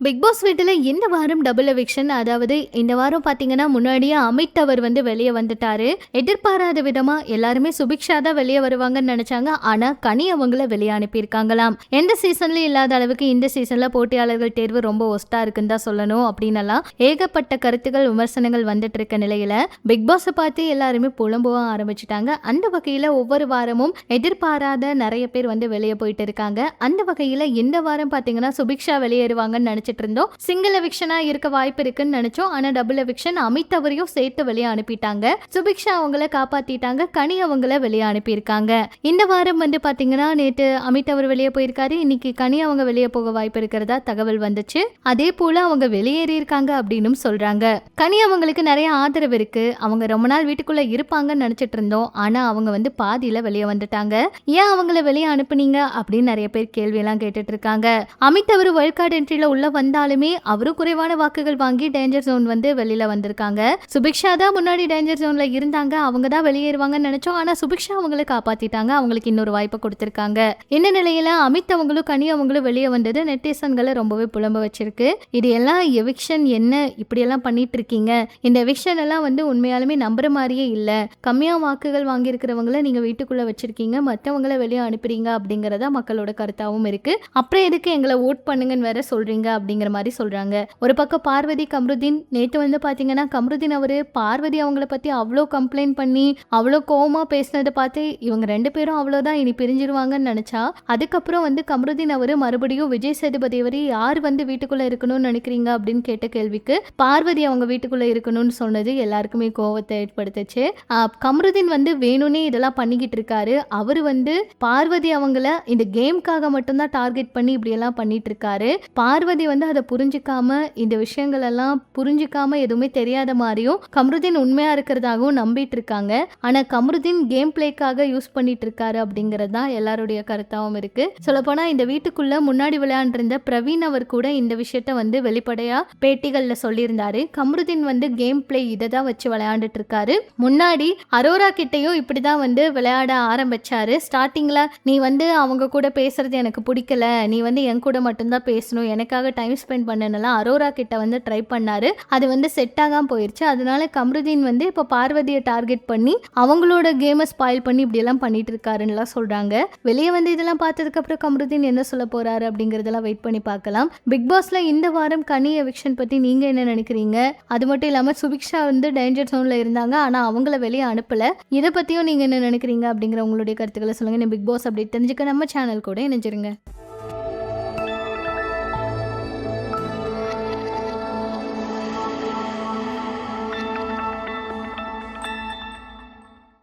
Big pass வீட்டில் இந்த வாரம் டபுள் எவிக்ஷன். அதாவது இந்த வாரம் பார்த்தீங்கன்னா முன்னாடியே அமித் அவர் வந்து வெளியே வந்துட்டாரு. எதிர்பாராத விதமா எல்லாருமே சுபிக்ஷா தான் வெளியே வருவாங்கன்னு நினைச்சாங்க. ஆனா கனி அவங்கள வெளியே அனுப்பியிருக்காங்களாம். எந்த சீசன்லயும் இல்லாத அளவுக்கு இந்த சீசன்ல போட்டியாளர்கள் தேர்வு ரொம்ப ஒஸ்டா இருக்குன்னு தான் சொல்லணும். அப்படின்னலாம் ஏகப்பட்ட கருத்துக்கள் விமர்சனங்கள் வந்துட்டு இருக்க நிலையில பிக் பாஸை பார்த்து எல்லாருமே புலம்புவ ஆரம்பிச்சுட்டாங்க. அந்த வகையில ஒவ்வொரு வாரமும் எதிர்பாராத நிறைய பேர் வந்து வெளியே போயிட்டு இருக்காங்க. அந்த வகையில இந்த வாரம் பார்த்தீங்கன்னா சுபிக்ஷா வெளியேறுவாங்கன்னு நினைச்சிட்டு இருந்தோம். சிங்கிள் எவிக்ஷனா இருக்க வாய்ப்பு இருக்குன்னு நினைச்சோம். ஆனா டபுள் எவிக்ஷன் அமித் அவரையும் சேர்த்து வெளியே அனுப்பிட்டாங்க. சுபிக்ஷா அவங்கள காப்பாத்திட்டாங்க. கனி அவங்கள வெளியே அனுப்பியிருக்காங்க. இந்த வாரம் வந்து பாத்தீங்கன்னா நேற்று அமித் அவர் வெளியே போயிருக்காரு. இன்னைக்கு கனி அவங்க வெளியே போக வாய்ப்பு இருக்கிறதா தகவல் வந்துச்சு. அதே போல அவங்க வெளியேறி இருக்காங்க அப்படின்னு சொல்றாங்க. கனி அவங்களுக்கு நிறைய ஆதரவு இருக்கு. அவங்க ரொம்ப நாள் வீட்டுக்குள்ள இருப்பாங்கன்னு நினைச்சிட்டு இருந்தோம். ஆனா அவங்க வந்து பாதியில வெளியே வந்துட்டாங்க. ஏன் அவங்கள வெளியே அனுப்புனீங்க அப்படின்னு நிறைய பேர் கேள்வி எல்லாம் கேட்டுட்டு இருக்காங்க. அமித் அவர் வைல்ட் கார்டு என்ட்ரில உள்ள வந்தாலுமே அவரும் குறைவான வாக்குகள் வாங்கி டேஞ்சர் ஜோன் வந்து வெளியில வந்திருக்காங்க. சுபிக்ஷா தான் முன்னாடி டேஞ்சர் ஜோன்ல இருந்தாங்க. அவங்க தான் வெளியேறுவாங்கன்னு நினைச்சோம். ஆனா சுபிக்ஷா அவங்களை காப்பாத்திட்டாங்க. அவங்களுக்கு இன்னொரு வாய்ப்பை கொடுத்திருக்காங்க. இந்த நிலையில அமித் அவங்களும் கனி அவங்களும் வெளியே வந்தது நெட்டிசன்களை ரொம்பவே புலம்ப வச்சிருக்கு. இது எல்லாம் எவிக்ஷன் என்ன இப்படி எல்லாம் பண்ணிட்டு இருக்கீங்க? இந்த எவிக்ஷன் எல்லாம் வந்து உண்மையாலுமே நம்புற மாதிரியே இல்ல. கம்மியா வாக்குகள் வாங்கி இருக்கிறவங்களை நீங்க வீட்டுக்குள்ள வச்சிருக்கீங்க, மற்றவங்களை வெளியே அனுப்புறீங்க அப்படிங்கறத மக்களோட கருத்தாவும் இருக்கு. அப்புறம் எதுக்கு எங்களை ஓட் பண்ணுங்கன்னு வேற சொல்றீங்க அப்படிங்கிற மாதிரி சொல்றாங்க. ஒரு பக்கம் பார்வதி கம்ருதீன் நேற்று வந்து பாத்தீங்கன்னா கம்ருதீன் அவரு பார்வதி அவங்கள பத்தி அவ்வளோ கம்ப்ளைண்ட் பண்ணி அவ்வளோ கோவமா பேசினதை பார்த்து இவங்க ரெண்டு பேரும் அவ்வளோதான் இனி பிரிஞ்சிருவாங்கன்னு நினைச்சா, அதுக்கப்புறம் வந்து கம்ருதீன் அவரு மறுபடியும் விஜய் சேதுபதி அவரு யார் வந்து வீட்டுக்குள்ள இருக்கணும்னு நினைக்கிறீங்க அப்படின்னு கேட்ட கேள்விக்கு பார்வதி அவங்க வீட்டுக்குள்ள இருக்கணும்னு சொன்னது எல்லாருக்குமே கோவத்தை ஏற்படுத்துச்சு. கம்ருதீன் வந்து வேணும்னே இதெல்லாம் பண்ணிக்கிட்டு இருக்காரு. அவரு வந்து பார்வதி அவங்கள இந்த கேம்காக மட்டும்தான் டார்கெட் பண்ணி இப்படி எல்லாம் பண்ணிட்டு இருக்காரு. பார்வதி வந்து அதை புரிஞ்சுக்காம இந்த விஷயங்கள் எல்லாம் புரிஞ்சுக்காம எதுவுமே தெரியாத மாதிரியும் கம்ருதீன் உண்மையா இருக்கிறதாகவும் நம்பிட்டு இருக்காங்க. ஆனா கம்ருதீன் கேம் பிளேக்காக யூஸ் பண்ணிட்டு இருக்காரு அப்படிங்கிறது தான் எல்லாருடைய கருத்தாவும் இருக்கு. சொல்லப்போனா இந்த வீட்டுக்குள்ள முன்னாடி விளையாண்டிருந்த பிரவீன் அவர் கூட இந்த விஷயத்த வந்து வெளிப்படையா பேட்டிகள்ல சொல்லியிருந்தாரு. கம்ருதீன் வந்து கேம் பிளே இதை தான் வச்சு விளையாண்டுட்டு இருக்காரு. முன்னாடி அரோரா கிட்டையும் இப்படிதான் வந்து விளையாட ஆரம்பிச்சாரு. ஸ்டார்டிங்ல நீ வந்து அவங்க கூட பேசுறது எனக்கு பிடிக்கல, நீ வந்து என் கூட மட்டும்தான் பேசணும், எனக்காக டைம் ஸ்பெண்ட் பண்ணலாம் அரோரா கிட்ட வந்து ட்ரை பண்ணாரு. அது வந்து செட் ஆகாம போயிருச்சு. அதனால கம்ருதீன் வந்து இப்போ பார்வதியை டார்கெட் பண்ணி அவங்களோட கேமை ஸ்பாயில் பண்ணி இப்படி எல்லாம் பண்ணிட்டு இருக்காருன்னு சொல்றாங்க. வெளியே வந்து இதெல்லாம் பார்த்ததுக்கு அப்புறம் கம்ருதீன் என்ன சொல்ல போறாரு அப்படிங்கறதெல்லாம் வெயிட் பண்ணி பார்க்கலாம். பிக் பாஸ்ல இந்த வாரம் கனி எவிக்ஷன் பத்தி நீங்க என்ன நினைக்கிறீங்க? அது மட்டும் இல்லாம சுபிக்ஷா வந்து டேஞ்சர் ஜோன்ல இருந்தாங்க. ஆனா அவங்கள வெளியே அனுப்பல. இதை பத்தியும் நீங்க என்ன நினைக்கிறீங்க அப்படிங்கிற உங்களுடைய கருத்துக்களை சொல்லுங்க. பிக் பாஸ் அப்படி தெரிஞ்சுக்க நம்ம சேனல் கூட இணைஞ்சிருங்க.